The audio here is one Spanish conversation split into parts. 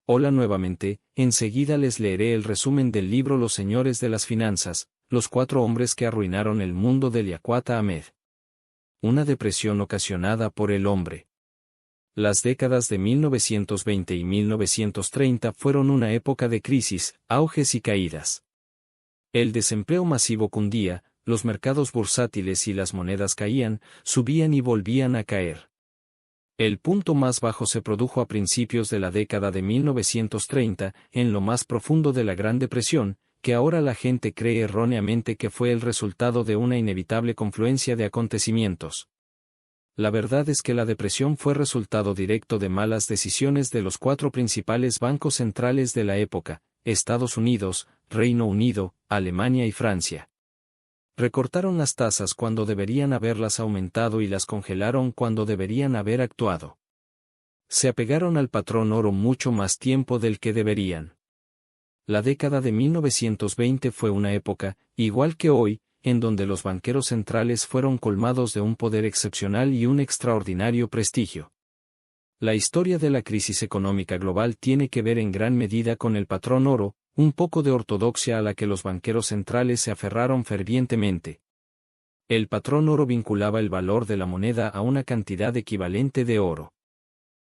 Hola nuevamente, enseguida les leeré el resumen del libro Los Señores de las Finanzas, los 4 hombres que arruinaron el mundo de Liaquat Ahmed. Una depresión ocasionada por el hombre. Las décadas de 1920 y 1930 fueron una época de crisis, auges y caídas. El desempleo masivo cundía, los mercados bursátiles y las monedas caían, subían y volvían a caer. El punto más bajo se produjo a principios de la década de 1930, en lo más profundo de la Gran Depresión, que ahora la gente cree erróneamente que fue el resultado de una inevitable confluencia de acontecimientos. La verdad es que la depresión fue resultado directo de malas decisiones de los 4 principales bancos centrales de la época, Estados Unidos, Reino Unido, Alemania y Francia. Recortaron las tasas cuando deberían haberlas aumentado y las congelaron cuando deberían haber actuado. Se apegaron al patrón oro mucho más tiempo del que deberían. La década de 1920 fue una época, igual que hoy, en donde los banqueros centrales fueron colmados de un poder excepcional y un extraordinario prestigio. La historia de la crisis económica global tiene que ver en gran medida con el patrón oro, un poco de ortodoxia a la que los banqueros centrales se aferraron fervientemente. El patrón oro vinculaba el valor de la moneda a una cantidad equivalente de oro.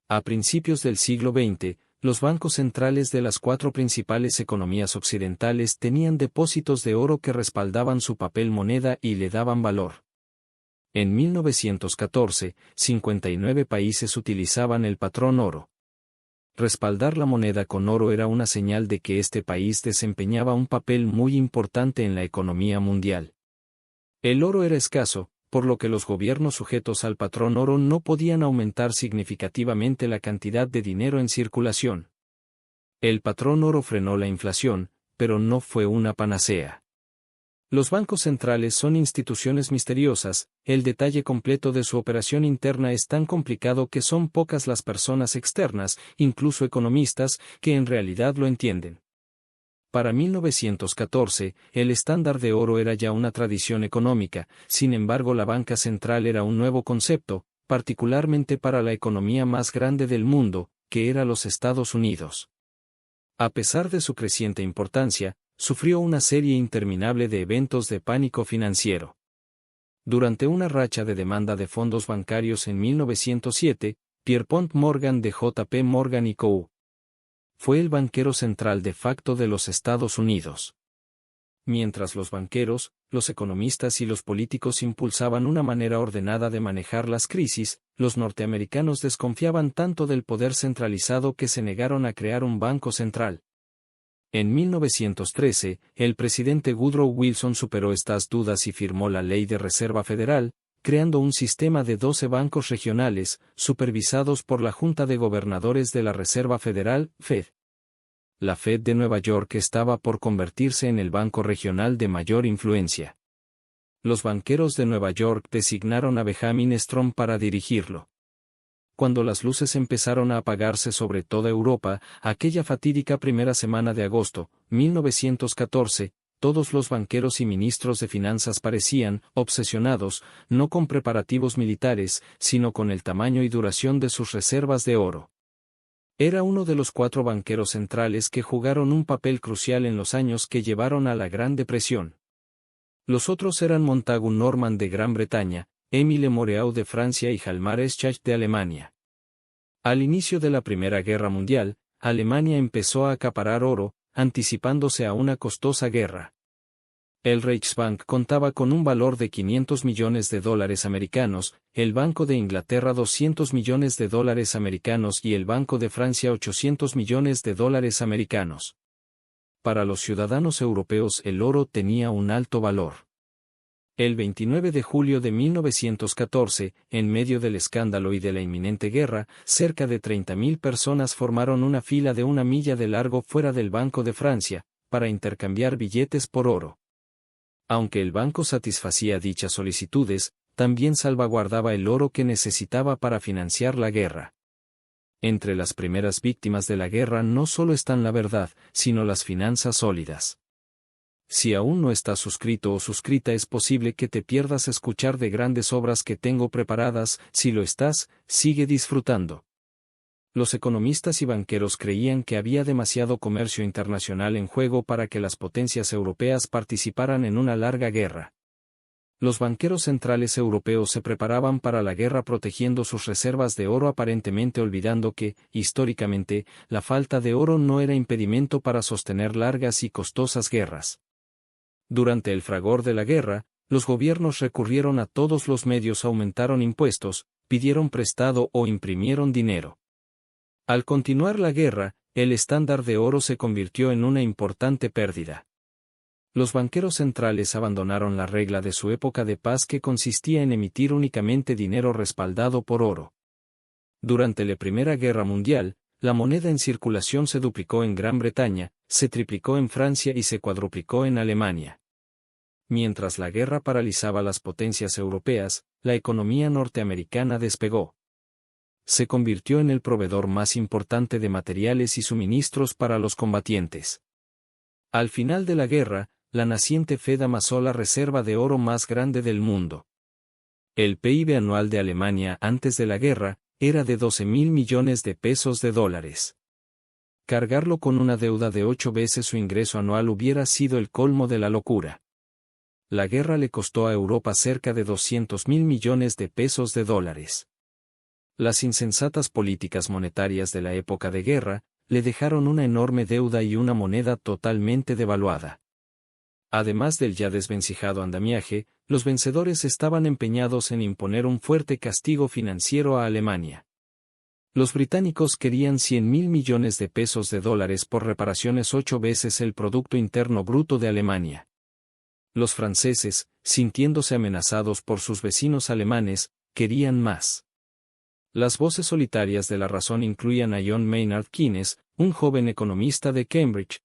A principios del siglo XX, los bancos centrales de las 4 principales economías occidentales tenían depósitos de oro que respaldaban su papel moneda y le daban valor. En 1914, 59 países utilizaban el patrón oro. Respaldar la moneda con oro era una señal de que este país desempeñaba un papel muy importante en la economía mundial. El oro era escaso, por lo que los gobiernos sujetos al patrón oro no podían aumentar significativamente la cantidad de dinero en circulación. El patrón oro frenó la inflación, pero no fue una panacea. Los bancos centrales son instituciones misteriosas, el detalle completo de su operación interna es tan complicado que son pocas las personas externas, incluso economistas, que en realidad lo entienden. Para 1914, el estándar de oro era ya una tradición económica, sin embargo la banca central era un nuevo concepto, particularmente para la economía más grande del mundo, que era los Estados Unidos. A pesar de su creciente importancia, sufrió una serie interminable de eventos de pánico financiero. Durante una racha de demanda de fondos bancarios en 1907, Pierpont Morgan de JP Morgan & Co. fue el banquero central de facto de los Estados Unidos. Mientras los banqueros, los economistas y los políticos impulsaban una manera ordenada de manejar las crisis, los norteamericanos desconfiaban tanto del poder centralizado que se negaron a crear un banco central. En 1913, el presidente Woodrow Wilson superó estas dudas y firmó la Ley de Reserva Federal, creando un sistema de 12 bancos regionales, supervisados por la Junta de Gobernadores de la Reserva Federal, Fed. La Fed de Nueva York estaba por convertirse en el banco regional de mayor influencia. Los banqueros de Nueva York designaron a Benjamin Strom para dirigirlo. Cuando las luces empezaron a apagarse sobre toda Europa, aquella fatídica primera semana de agosto, 1914, todos los banqueros y ministros de finanzas parecían obsesionados, no con preparativos militares, sino con el tamaño y duración de sus reservas de oro. Era uno de los 4 banqueros centrales que jugaron un papel crucial en los años que llevaron a la Gran Depresión. Los otros eran Montagu Norman de Gran Bretaña, Émile Moreau de Francia y Hjalmar Schacht de Alemania. Al inicio de la Primera Guerra Mundial, Alemania empezó a acaparar oro, anticipándose a una costosa guerra. El Reichsbank contaba con un valor de $500 millones americanos, el Banco de Inglaterra $200 millones americanos y el Banco de Francia $800 millones americanos. Para los ciudadanos europeos el oro tenía un alto valor. El 29 de julio de 1914, en medio del escándalo y de la inminente guerra, cerca de 30.000 personas formaron una fila de 1 milla de largo fuera del Banco de Francia, para intercambiar billetes por oro. Aunque el banco satisfacía dichas solicitudes, también salvaguardaba el oro que necesitaba para financiar la guerra. Entre las primeras víctimas de la guerra no solo están la verdad, sino las finanzas sólidas. Si aún no estás suscrito o suscrita es posible que te pierdas escuchar de grandes obras que tengo preparadas, si lo estás, sigue disfrutando. Los economistas y banqueros creían que había demasiado comercio internacional en juego para que las potencias europeas participaran en una larga guerra. Los banqueros centrales europeos se preparaban para la guerra protegiendo sus reservas de oro, aparentemente olvidando que, históricamente, la falta de oro no era impedimento para sostener largas y costosas guerras. Durante el fragor de la guerra, los gobiernos recurrieron a todos los medios, aumentaron impuestos, pidieron prestado o imprimieron dinero. Al continuar la guerra, el estándar de oro se convirtió en una importante pérdida. Los banqueros centrales abandonaron la regla de su época de paz, que consistía en emitir únicamente dinero respaldado por oro. Durante la Primera Guerra Mundial, la moneda en circulación se duplicó en Gran Bretaña, se triplicó en Francia y se cuadruplicó en Alemania. Mientras la guerra paralizaba las potencias europeas, la economía norteamericana despegó. Se convirtió en el proveedor más importante de materiales y suministros para los combatientes. Al final de la guerra, la naciente Fed amasó la reserva de oro más grande del mundo. El PIB anual de Alemania antes de la guerra era de 12.000 millones de pesos de dólares. Cargarlo con una deuda de 8 veces su ingreso anual hubiera sido el colmo de la locura. La guerra le costó a Europa cerca de 200.000 millones de pesos de dólares. Las insensatas políticas monetarias de la época de guerra le dejaron una enorme deuda y una moneda totalmente devaluada. Además del ya desvencijado andamiaje, los vencedores estaban empeñados en imponer un fuerte castigo financiero a Alemania. Los británicos querían 100.000 millones de pesos de dólares por reparaciones, 8 veces el Producto Interno Bruto de Alemania. Los franceses, sintiéndose amenazados por sus vecinos alemanes, querían más. Las voces solitarias de la razón incluían a John Maynard Keynes, un joven economista de Cambridge.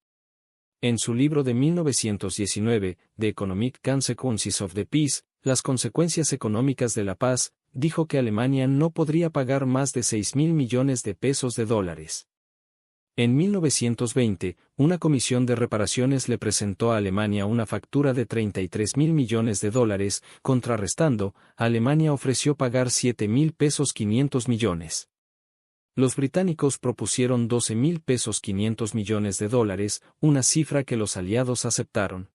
En su libro de 1919, The Economic Consequences of the Peace, las consecuencias económicas de la paz, dijo que Alemania no podría pagar más de 6.000 millones de pesos de dólares. En 1920, una comisión de reparaciones le presentó a Alemania una factura de 33.000 millones de dólares, contrarrestando, Alemania ofreció pagar 7.000 pesos 500 millones. Los británicos propusieron 12.000 pesos 500 millones de dólares, una cifra que los aliados aceptaron.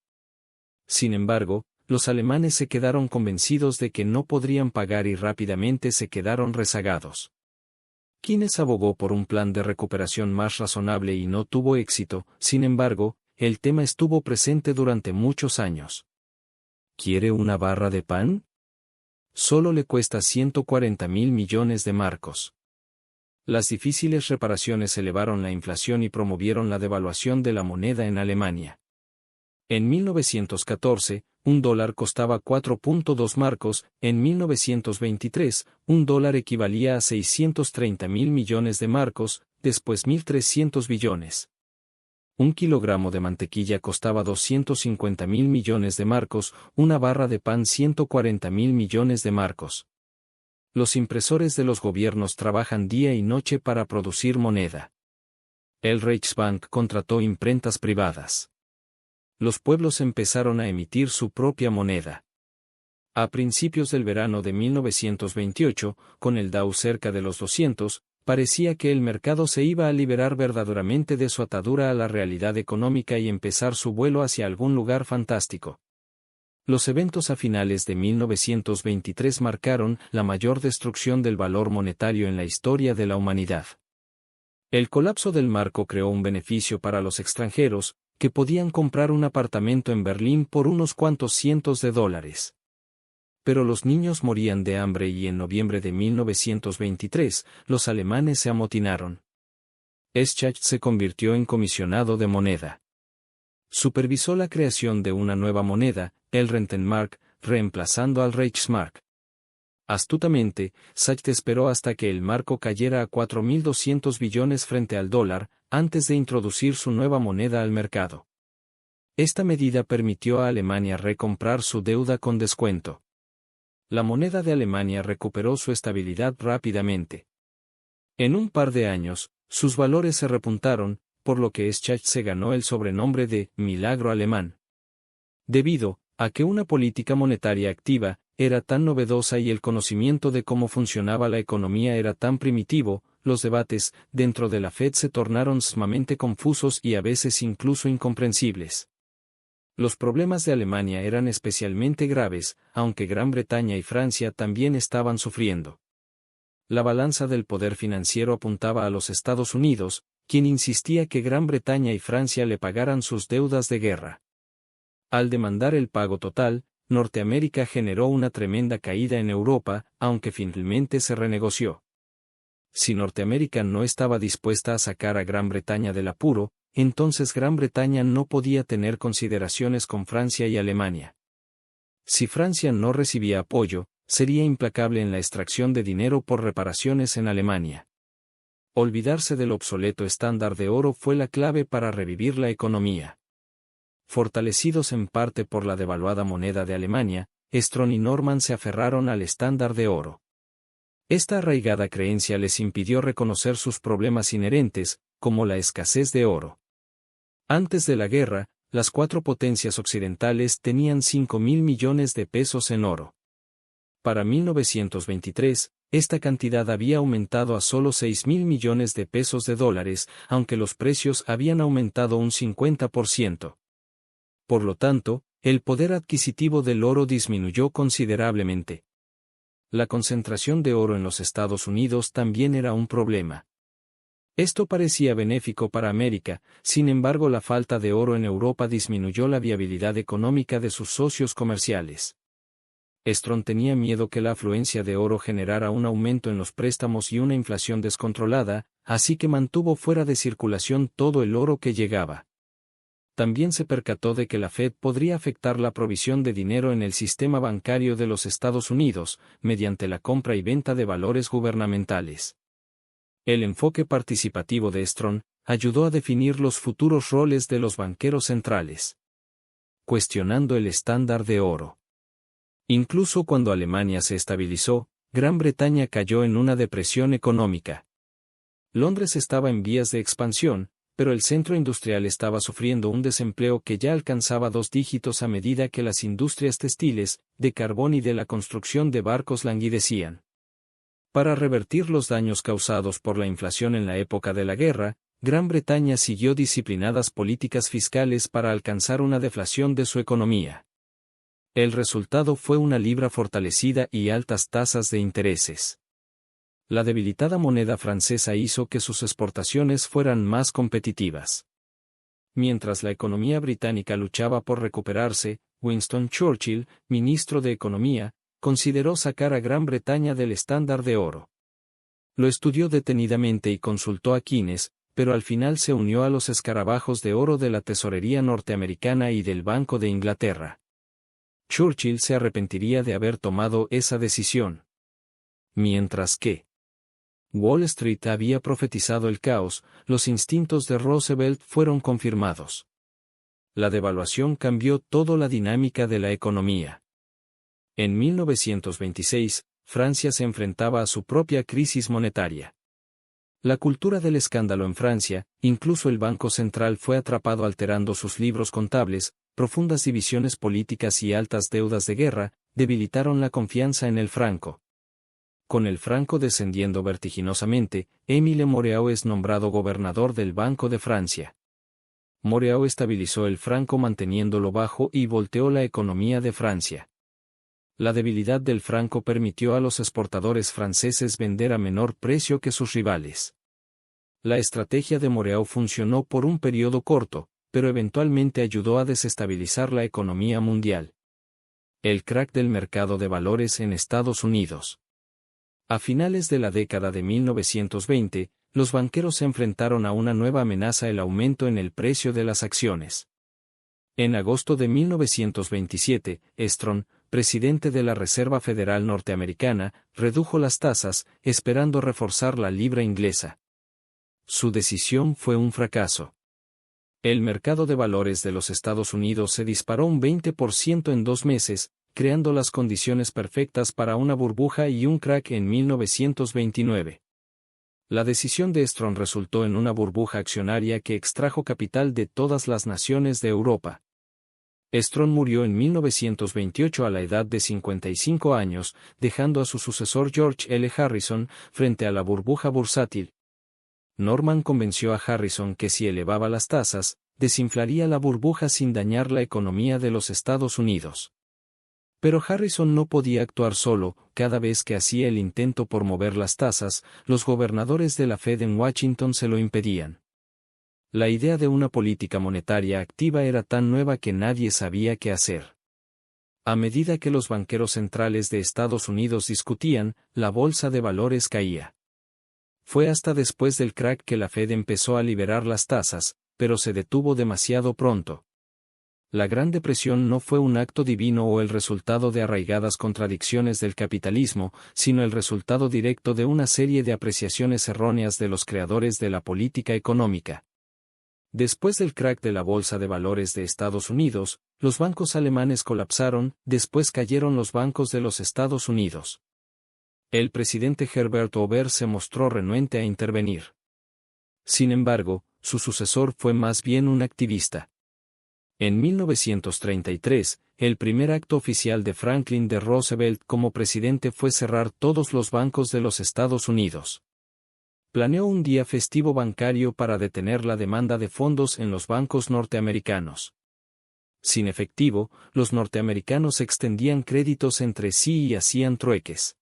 Sin embargo, los alemanes se quedaron convencidos de que no podrían pagar y rápidamente se quedaron rezagados. Keynes abogó por un plan de recuperación más razonable y no tuvo éxito. Sin embargo, el tema estuvo presente durante muchos años. ¿Quiere una barra de pan? Solo le cuesta 140.000 millones de marcos. Las difíciles reparaciones elevaron la inflación y promovieron la devaluación de la moneda en Alemania. En 1914, un dólar costaba 4.2 marcos, en 1923, un dólar equivalía a 630.000 millones de marcos, después 1.300 billones. Un kilogramo de mantequilla costaba 250.000 millones de marcos, una barra de pan 140.000 millones de marcos. Los impresores de los gobiernos trabajan día y noche para producir moneda. El Reichsbank contrató imprentas privadas. Los pueblos empezaron a emitir su propia moneda. A principios del verano de 1928, con el Dow cerca de los 200, parecía que el mercado se iba a liberar verdaderamente de su atadura a la realidad económica y empezar su vuelo hacia algún lugar fantástico. Los eventos a finales de 1923 marcaron la mayor destrucción del valor monetario en la historia de la humanidad. El colapso del marco creó un beneficio para los extranjeros, que podían comprar un apartamento en Berlín por unos cuantos cientos de dólares. Pero los niños morían de hambre y en noviembre de 1923, los alemanes se amotinaron. Schacht se convirtió en comisionado de moneda. Supervisó la creación de una nueva moneda, el Rentenmark, reemplazando al Reichsmark. Astutamente, Schacht esperó hasta que el marco cayera a 4.200 billones frente al dólar, antes de introducir su nueva moneda al mercado. Esta medida permitió a Alemania recomprar su deuda con descuento. La moneda de Alemania recuperó su estabilidad rápidamente. En un par de años, sus valores se repuntaron, por lo que Schacht se ganó el sobrenombre de «milagro alemán». Debido A que una política monetaria activa era tan novedosa y el conocimiento de cómo funcionaba la economía era tan primitivo, los debates dentro de la Fed se tornaron sumamente confusos y a veces incluso incomprensibles. Los problemas de Alemania eran especialmente graves, aunque Gran Bretaña y Francia también estaban sufriendo. La balanza del poder financiero apuntaba a los Estados Unidos, quien insistía que Gran Bretaña y Francia le pagaran sus deudas de guerra. Al demandar el pago total, Norteamérica generó una tremenda caída en Europa, aunque finalmente se renegoció. Si Norteamérica no estaba dispuesta a sacar a Gran Bretaña del apuro, entonces Gran Bretaña no podía tener consideraciones con Francia y Alemania. Si Francia no recibía apoyo, sería implacable en la extracción de dinero por reparaciones en Alemania. Olvidarse del obsoleto estándar de oro fue la clave para revivir la economía. Fortalecidos en parte por la devaluada moneda de Alemania, Strong y Norman se aferraron al estándar de oro. Esta arraigada creencia les impidió reconocer sus problemas inherentes, como la escasez de oro. Antes de la guerra, las cuatro potencias occidentales tenían 5.000 millones de pesos en oro. Para 1923, esta cantidad había aumentado a solo 6.000 millones de pesos de dólares, aunque los precios habían aumentado un 50%. Por lo tanto, el poder adquisitivo del oro disminuyó considerablemente. La concentración de oro en los Estados Unidos también era un problema. Esto parecía benéfico para América, sin embargo la falta de oro en Europa disminuyó la viabilidad económica de sus socios comerciales. Strong tenía miedo que la afluencia de oro generara un aumento en los préstamos y una inflación descontrolada, así que mantuvo fuera de circulación todo el oro que llegaba. También se percató de que la Fed podría afectar la provisión de dinero en el sistema bancario de los Estados Unidos, mediante la compra y venta de valores gubernamentales. El enfoque participativo de Strong ayudó a definir los futuros roles de los banqueros centrales. Cuestionando el estándar de oro. Incluso cuando Alemania se estabilizó, Gran Bretaña cayó en una depresión económica. Londres estaba en vías de expansión, pero el centro industrial estaba sufriendo un desempleo que ya alcanzaba 2 dígitos a medida que las industrias textiles, de carbón y de la construcción de barcos languidecían. Para revertir los daños causados por la inflación en la época de la guerra, Gran Bretaña siguió disciplinadas políticas fiscales para alcanzar una deflación de su economía. El resultado fue una libra fortalecida y altas tasas de intereses. La debilitada moneda francesa hizo que sus exportaciones fueran más competitivas. Mientras la economía británica luchaba por recuperarse, Winston Churchill, ministro de Economía, consideró sacar a Gran Bretaña del estándar de oro. Lo estudió detenidamente y consultó a Keynes, pero al final se unió a los escarabajos de oro de la tesorería norteamericana y del Banco de Inglaterra. Churchill se arrepentiría de haber tomado esa decisión. Mientras que Wall Street había profetizado el caos, los instintos de Roosevelt fueron confirmados. La devaluación cambió toda la dinámica de la economía. En 1926, Francia se enfrentaba a su propia crisis monetaria. La cultura del escándalo en Francia, incluso el Banco Central fue atrapado alterando sus libros contables, profundas divisiones políticas y altas deudas de guerra, debilitaron la confianza en el franco. Con el franco descendiendo vertiginosamente, Émile Moreau es nombrado gobernador del Banco de Francia. Moreau estabilizó el franco manteniéndolo bajo y volteó la economía de Francia. La debilidad del franco permitió a los exportadores franceses vender a menor precio que sus rivales. La estrategia de Moreau funcionó por un periodo corto, pero eventualmente ayudó a desestabilizar la economía mundial. El crack del mercado de valores en Estados Unidos. A finales de la década de 1920, los banqueros se enfrentaron a una nueva amenaza: el aumento en el precio de las acciones. En agosto de 1927, Strong, presidente de la Reserva Federal Norteamericana, redujo las tasas, esperando reforzar la libra inglesa. Su decisión fue un fracaso. El mercado de valores de los Estados Unidos se disparó un 20% en 2 meses, creando las condiciones perfectas para una burbuja y un crack en 1929. La decisión de Strong resultó en una burbuja accionaria que extrajo capital de todas las naciones de Europa. Strong murió en 1928 a la edad de 55 años, dejando a su sucesor George L. Harrison frente a la burbuja bursátil. Norman convenció a Harrison que si elevaba las tasas, desinflaría la burbuja sin dañar la economía de los Estados Unidos. Pero Harrison no podía actuar solo. Cada vez que hacía el intento por mover las tasas, los gobernadores de la Fed en Washington se lo impedían. La idea de una política monetaria activa era tan nueva que nadie sabía qué hacer. A medida que los banqueros centrales de Estados Unidos discutían, la bolsa de valores caía. Fue hasta después del crack que la Fed empezó a liberar las tasas, pero se detuvo demasiado pronto. La Gran Depresión no fue un acto divino o el resultado de arraigadas contradicciones del capitalismo, sino el resultado directo de una serie de apreciaciones erróneas de los creadores de la política económica. Después del crack de la Bolsa de Valores de Estados Unidos, los bancos alemanes colapsaron, después cayeron los bancos de los Estados Unidos. El presidente Herbert Hoover se mostró renuente a intervenir. Sin embargo, su sucesor fue más bien un activista. En 1933, el primer acto oficial de Franklin D. Roosevelt como presidente fue cerrar todos los bancos de los Estados Unidos. Planeó un día festivo bancario para detener la demanda de fondos en los bancos norteamericanos. Sin efectivo, los norteamericanos extendían créditos entre sí y hacían trueques.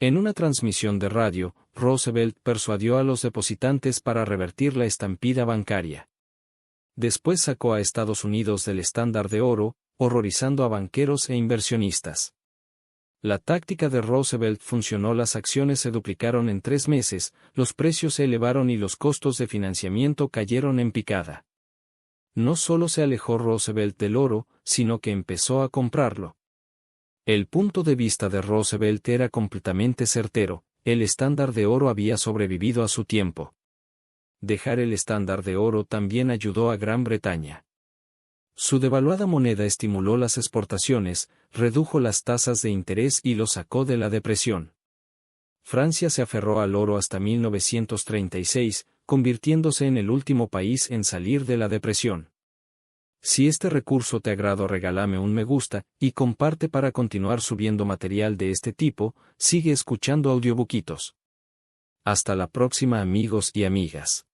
En una transmisión de radio, Roosevelt persuadió a los depositantes para revertir la estampida bancaria. Después sacó a Estados Unidos del estándar de oro, horrorizando a banqueros e inversionistas. La táctica de Roosevelt funcionó, las acciones se duplicaron en 3 meses, los precios se elevaron y los costos de financiamiento cayeron en picada. No solo se alejó Roosevelt del oro, sino que empezó a comprarlo. El punto de vista de Roosevelt era completamente certero, el estándar de oro había sobrevivido a su tiempo. Dejar el estándar de oro también ayudó a Gran Bretaña. Su devaluada moneda estimuló las exportaciones, redujo las tasas de interés y lo sacó de la depresión. Francia se aferró al oro hasta 1936, convirtiéndose en el último país en salir de la depresión. Si este recurso te agradó, regálame un me gusta, y comparte para continuar subiendo material de este tipo. Sigue escuchando Audiobookitos. Hasta la próxima, amigos y amigas.